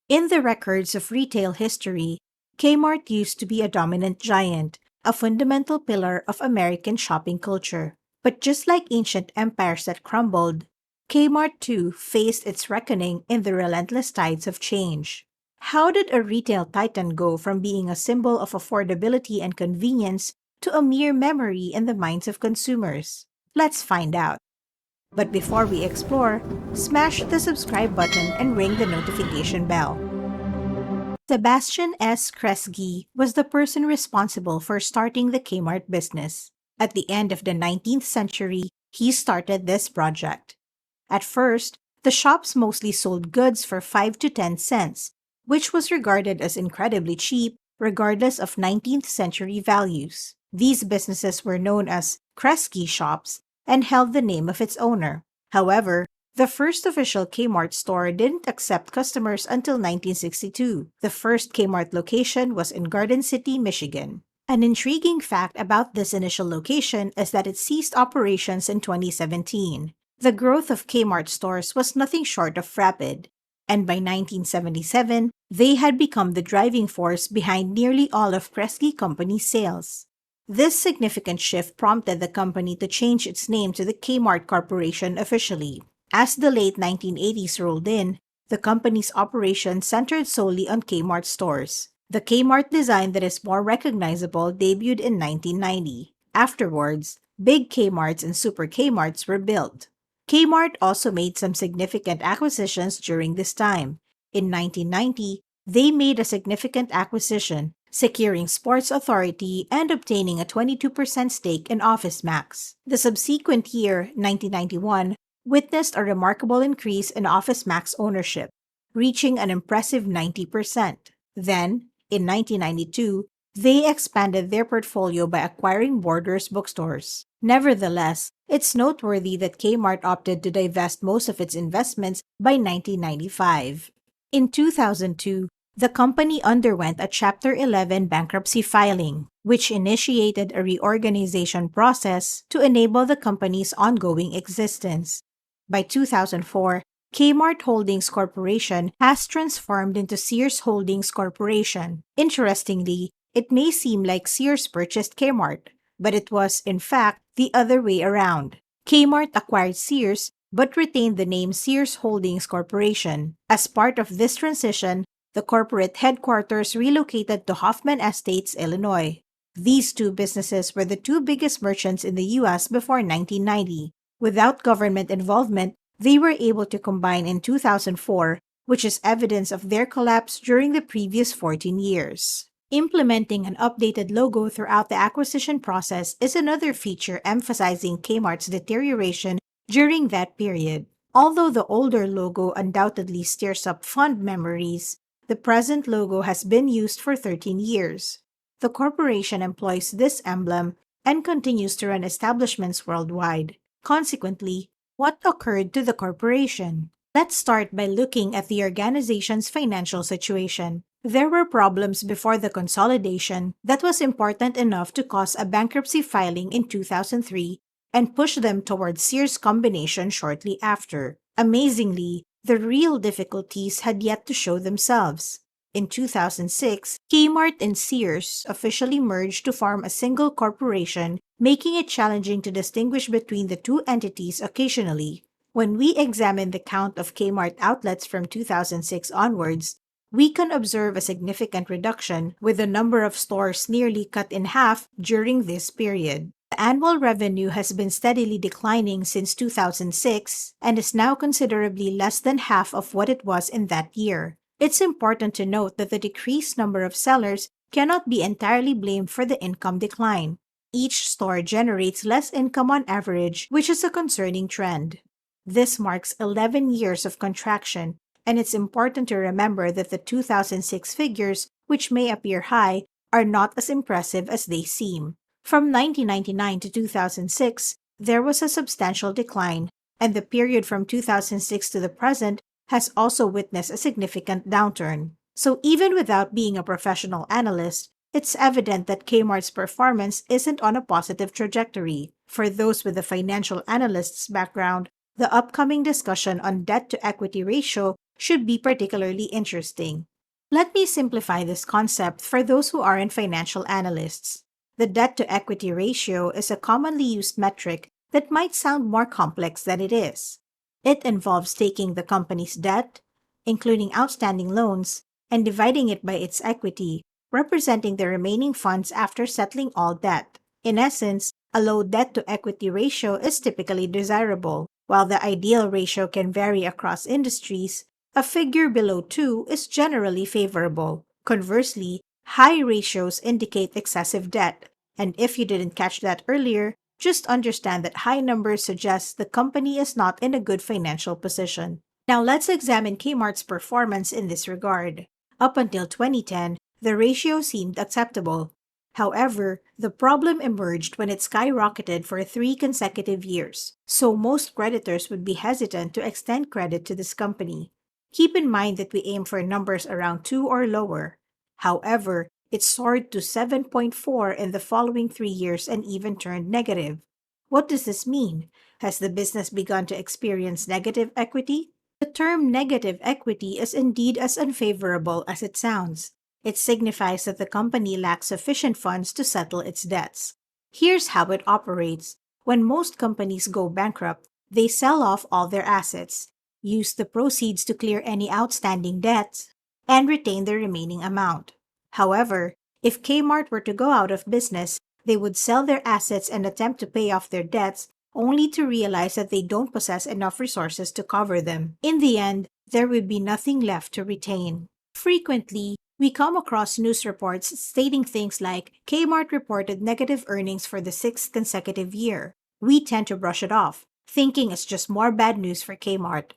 In the records of retail history, Kmart used to be a dominant giant, a fundamental pillar of American shopping culture. But just like ancient empires that crumbled, Kmart too faced its reckoning in the relentless tides of change. How did a retail titan go from being a symbol of affordability and convenience to a mere memory in the minds of consumers? Let's find out. But before we explore, smash the subscribe button and ring the notification bell. Sebastian S. Kresge was the person responsible for starting the Kmart business. At the end of the 19th century, he started this project. At first, the shops mostly sold goods for 5 to 10 cents, which was regarded as incredibly cheap regardless of 19th century values. These businesses were known as Kresge shops and held the name of its owner. However, the first official Kmart store didn't accept customers until 1962. The first Kmart location was in Garden City, Michigan. An intriguing fact about this initial location is that it ceased operations in 2017. The growth of Kmart stores was nothing short of rapid, and by 1977, they had become the driving force behind nearly all of Kresge Company's sales. This significant shift prompted the company to change its name to the Kmart Corporation officially. As the late 1980s rolled in, the company's operations centered solely on Kmart stores. The Kmart design that is more recognizable debuted in 1990. Afterwards, big Kmarts and super Kmarts were built. Kmart also made some significant acquisitions during this time. In 1990, they made a significant acquisition, securing Sports Authority and obtaining a 22% stake in OfficeMax. The subsequent year, 1991, witnessed a remarkable increase in OfficeMax ownership, reaching an impressive 90%. Then, in 1992, they expanded their portfolio by acquiring Borders bookstores. Nevertheless, it's noteworthy that Kmart opted to divest most of its investments by 1995. In 2002, the company underwent a Chapter 11 bankruptcy filing, which initiated a reorganization process to enable the company's ongoing existence. By 2004, Kmart Holdings Corporation has transformed into Sears Holdings Corporation. Interestingly, it may seem like Sears purchased Kmart, but it was, in fact, the other way around. Kmart acquired Sears but retained the name Sears Holdings Corporation. As part of this transition, the corporate headquarters relocated to Hoffman Estates, Illinois. These two businesses were the two biggest merchants in the U.S. before 1990. Without government involvement, they were able to combine in 2004, which is evidence of their collapse during the previous 14 years. Implementing an updated logo throughout the acquisition process is another feature emphasizing Kmart's deterioration during that period. Although the older logo undoubtedly stirs up fond memories, the present logo has been used for 13 years. The corporation employs this emblem and continues to run establishments worldwide. Consequently, what occurred to the corporation? Let's start by looking at the organization's financial situation. There were problems before the consolidation that was important enough to cause a bankruptcy filing in 2003 and push them towards Sears combination shortly after. Amazingly, the real difficulties had yet to show themselves. In 2006, Kmart and Sears officially merged to form a single corporation, making it challenging to distinguish between the two entities occasionally. When we examine the count of Kmart outlets from 2006 onwards, we can observe a significant reduction, with the number of stores nearly cut in half during this period. The annual revenue has been steadily declining since 2006 and is now considerably less than half of what it was in that year. It's important to note that the decreased number of sellers cannot be entirely blamed for the income decline. Each store generates less income on average, which is a concerning trend. This marks 11 years of contraction, and it's important to remember that the 2006 figures, which may appear high, are not as impressive as they seem. From 1999 to 2006, there was a substantial decline, and the period from 2006 to the present has also witnessed a significant downturn. So even without being a professional analyst, it's evident that Kmart's performance isn't on a positive trajectory. For those with a financial analyst's background, the upcoming discussion on debt-to-equity ratio should be particularly interesting. Let me simplify this concept for those who aren't financial analysts. The debt to equity ratio is a commonly used metric that might sound more complex than it is. It involves taking the company's debt, including outstanding loans, and dividing it by its equity, representing the remaining funds after settling all debt. In essence, a low debt to equity ratio is typically desirable. While the ideal ratio can vary across industries, a figure below 2 is generally favorable. Conversely, high ratios indicate excessive debt. And if you didn't catch that earlier, just understand that high numbers suggest the company is not in a good financial position. Now let's examine Kmart's performance in this regard. Up until 2010, the ratio seemed acceptable. However, the problem emerged when it skyrocketed for 3 consecutive years, so most creditors would be hesitant to extend credit to this company. Keep in mind that we aim for numbers around 2 or lower. However, it soared to 7.4 in the following 3 years and even turned negative. What does this mean? Has the business begun to experience negative equity? The term negative equity is indeed as unfavorable as it sounds. It signifies that the company lacks sufficient funds to settle its debts. Here's how it operates. When most companies go bankrupt, they sell off all their assets, use the proceeds to clear any outstanding debts, and retain the remaining amount. However, if Kmart were to go out of business, they would sell their assets and attempt to pay off their debts only to realize that they don't possess enough resources to cover them. In the end, there would be nothing left to retain. Frequently, we come across news reports stating things like Kmart reported negative earnings for the 6th consecutive year. We tend to brush it off, thinking it's just more bad news for Kmart.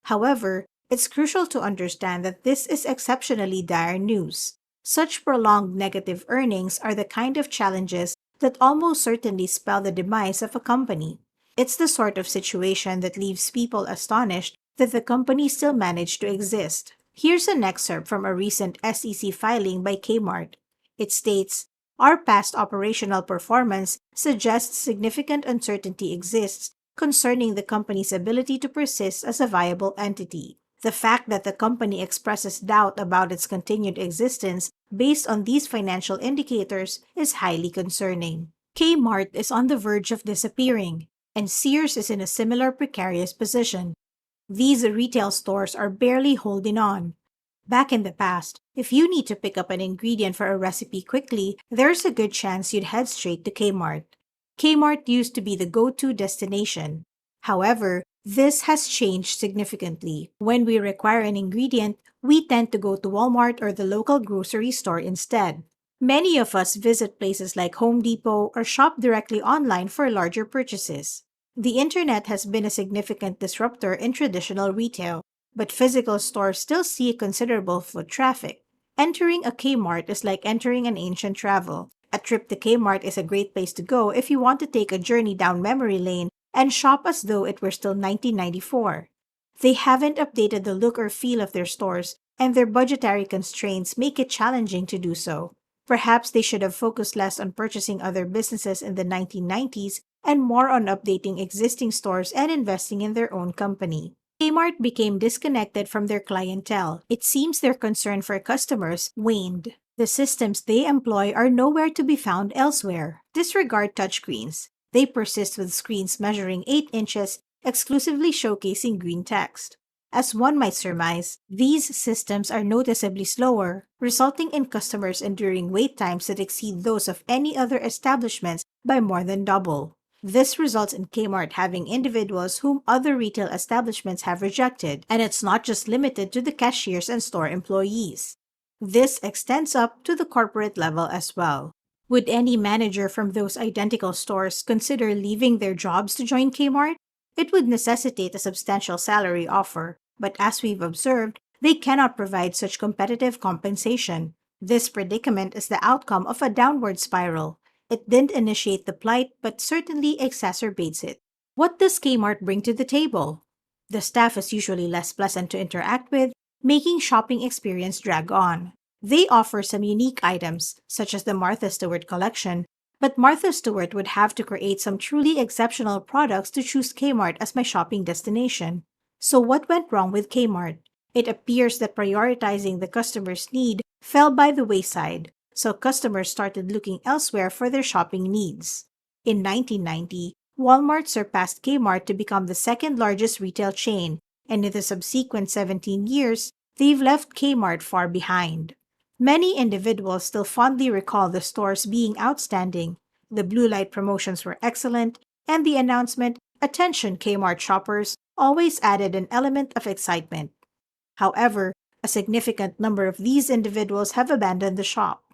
However, it's crucial to understand that this is exceptionally dire news. Such prolonged negative earnings are the kind of challenges that almost certainly spell the demise of a company. It's the sort of situation that leaves people astonished that the company still managed to exist. Here's an excerpt from a recent SEC filing by Kmart. It states, "Our past operational performance suggests significant uncertainty exists concerning the company's ability to persist as a viable entity. The fact that the company expresses doubt about its continued existence based on these financial indicators is highly concerning." Kmart is on the verge of disappearing, and Sears is in a similar precarious position. These retail stores are barely holding on. Back in the past, if you need to pick up an ingredient for a recipe quickly, there's a good chance you'd head straight to Kmart. Kmart used to be the go-to destination. However, this has changed significantly. When we require an ingredient, we tend to go to Walmart or the local grocery store instead. Many of us visit places like Home Depot or shop directly online for larger purchases. The internet has been a significant disruptor in traditional retail, but physical stores still see considerable foot traffic. Entering a Kmart is like entering an ancient travel. A trip to Kmart is a great place to go if you want to take a journey down memory lane and shop as though it were still 1994. They haven't updated the look or feel of their stores, and their budgetary constraints make it challenging to do so. Perhaps they should have focused less on purchasing other businesses in the 1990s and more on updating existing stores and investing in their own company. Kmart became disconnected from their clientele. It seems their concern for customers waned. The systems they employ are nowhere to be found elsewhere. Disregard touchscreens. They persist with screens measuring 8 inches, exclusively showcasing green text. As one might surmise, these systems are noticeably slower, resulting in customers enduring wait times that exceed those of any other establishments by more than double. This results in Kmart having individuals whom other retail establishments have rejected, and it's not just limited to the cashiers and store employees. This extends up to the corporate level as well. Would any manager from those identical stores consider leaving their jobs to join Kmart? It would necessitate a substantial salary offer, but as we've observed, they cannot provide such competitive compensation. This predicament is the outcome of a downward spiral. It didn't initiate the plight, but certainly exacerbates it. What does Kmart bring to the table? The staff is usually less pleasant to interact with, making shopping experience drag on. They offer some unique items, such as the Martha Stewart collection, but Martha Stewart would have to create some truly exceptional products to choose Kmart as my shopping destination. So what went wrong with Kmart? It appears that prioritizing the customer's need fell by the wayside, so customers started looking elsewhere for their shopping needs. In 1990, Walmart surpassed Kmart to become the second largest retail chain, and in the subsequent 17 years, they've left Kmart far behind. Many individuals still fondly recall the stores being outstanding. The blue light promotions were excellent, and the announcement, "Attention Kmart shoppers," always added an element of excitement. However, a significant number of these individuals have abandoned the shop.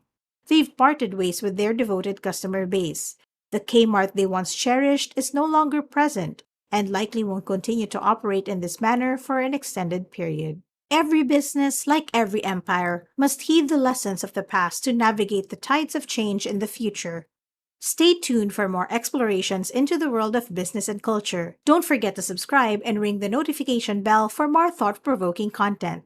They've parted ways with their devoted customer base. The Kmart they once cherished is no longer present and likely won't continue to operate in this manner for an extended period. Every business, like every empire, must heed the lessons of the past to navigate the tides of change in the future. Stay tuned for more explorations into the world of business and culture. Don't forget to subscribe and ring the notification bell for more thought provoking content.